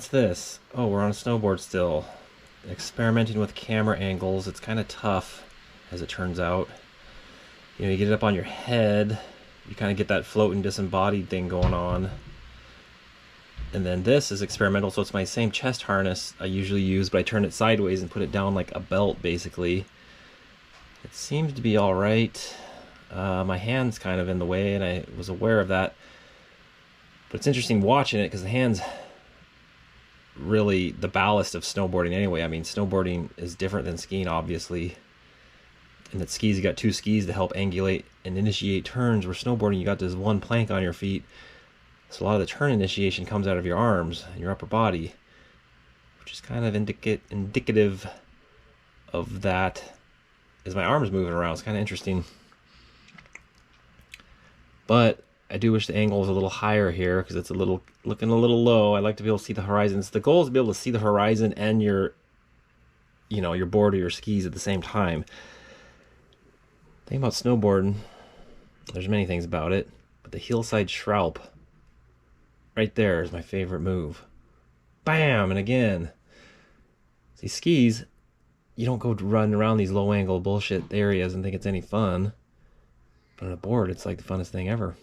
what's this? Oh, we're on a snowboard still. Experimenting with camera angles. It's kind of tough, as it turns out. You know, you get it up on your head, you kind of get that floating disembodied thing going on. And then this is experimental, so it's my same chest harness I usually use, but I turn it sideways and put it down like a belt, basically. It seems to be alright. My hand's kind of in the way, and I was aware of that. But it's interesting watching it, because the hand's really the ballast of snowboarding anyway. I mean, snowboarding is different than skiing, obviously. And at skis, you got two skis to help angulate and initiate turns, where snowboarding, you got this one plank on your feet. So a lot of the turn initiation comes out of your arms and your upper body, which is kind of indicative of that, as my arm's moving around. It's kind of interesting. But I do wish the angle was a little higher here, because it's looking a little low. I like to be able to see the horizon. So the goal is to be able to see the horizon and your board or your skis at the same time. The thing about snowboarding, there's many things about it, but the hillside Schraub right there is my favorite move. Bam! And again. See, skis, you don't go run around these low angle bullshit areas and think it's any fun. But on a board, it's like the funnest thing ever.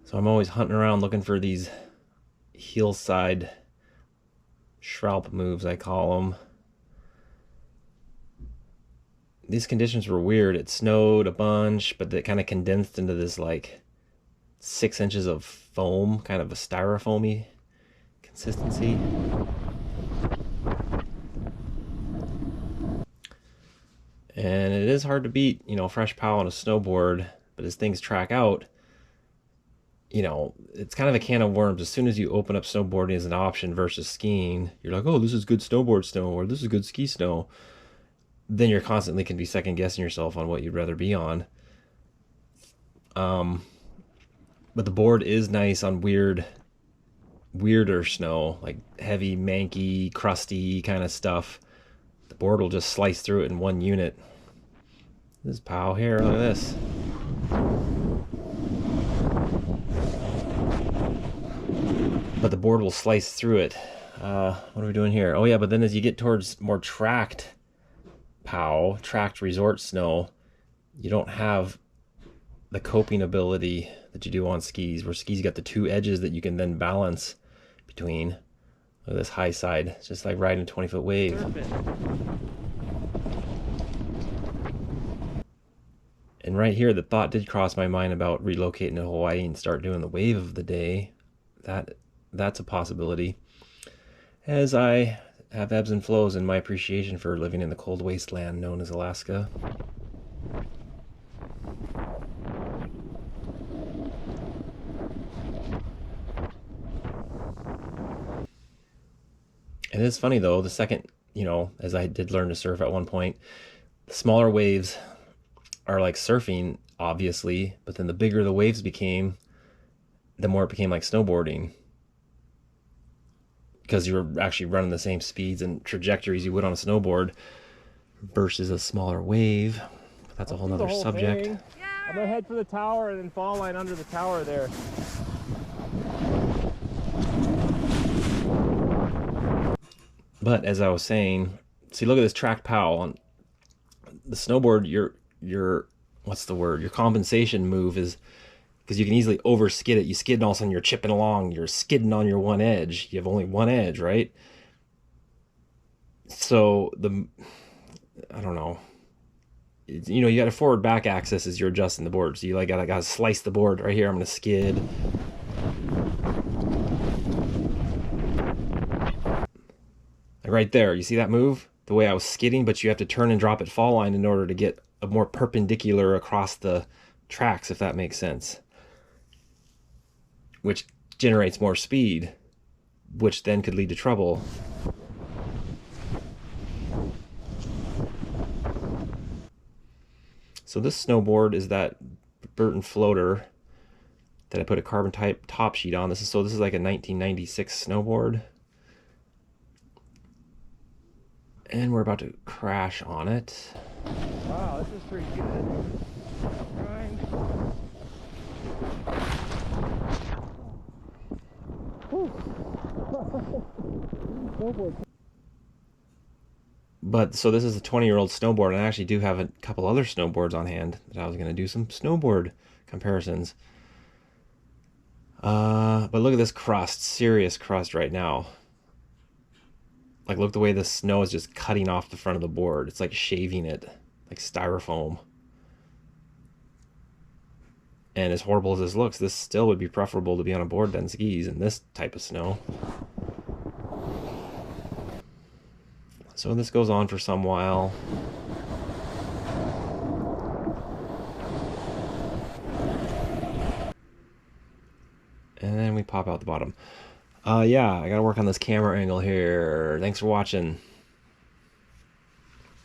So I'm always hunting around looking for these hillside Schraub moves, I call them. These conditions were weird. It snowed a bunch, but it kind of condensed into this like 6 inches of foam, kind of a styrofoamy consistency. And it is hard to beat, fresh pow on a snowboard, but as things track out, it's kind of a can of worms. As soon as you open up snowboarding as an option versus skiing, you're like, oh, this is good snowboard snow, or this is good ski snow. Then you're constantly can be second guessing yourself on what you'd rather be on. But the board is nice on weirder snow, like heavy, manky, crusty kind of stuff. The board will just slice through it in one unit. This pow here, look at this. But the board will slice through it. What are we doing here? Oh yeah, but then as you get towards more tracked resort snow, you don't have the coping ability that you do on skis, where skis got the two edges that you can then balance between. Look at this high side. It's just like riding a 20-foot wave. And right here, the thought did cross my mind about relocating to Hawaii and start doing the wave of the day. That's a possibility, as I have ebbs and flows in my appreciation for living in the cold wasteland known as Alaska. It is funny though, the second, as I did learn to surf at one point, the smaller waves are like surfing, obviously, but then the bigger the waves became, the more it became like snowboarding. Because you were actually running the same speeds and trajectories you would on a snowboard versus a smaller wave. But that's a whole nother subject. Yeah. I'm gonna head for the tower and then fall line under the tower there. But as I was saying, see, look at this tracked pow on the snowboard. Your what's the word? Your compensation move is, because you can easily over skid it. You skid and all of a sudden you're chipping along. You're skidding on your one edge. You have only one edge, right? So I don't know. You got a forward back axis as you're adjusting the board. So you like gotta slice the board right here. I'm gonna skid. Like right there, you see that move? The way I was skidding, but you have to turn and drop at fall line in order to get a more perpendicular across the tracks, if that makes sense. Which generates more speed, which then could lead to trouble. So this snowboard is that Burton floater that I put a carbon type top sheet on. This is like a 1996 snowboard. And we're about to crash on it. Wow, this is pretty good. Grind. But so this is a 20-year-old snowboard, and I actually do have a couple other snowboards on hand that I was going to do some snowboard comparisons. But look at this crust, serious crust right now. Like, look the way the snow is just cutting off the front of the board. It's like shaving it, like styrofoam. And as horrible as this looks, this still would be preferable to be on a board than skis in this type of snow. So this goes on for some while. And then we pop out the bottom. Yeah, I gotta work on this camera angle here. Thanks for watching.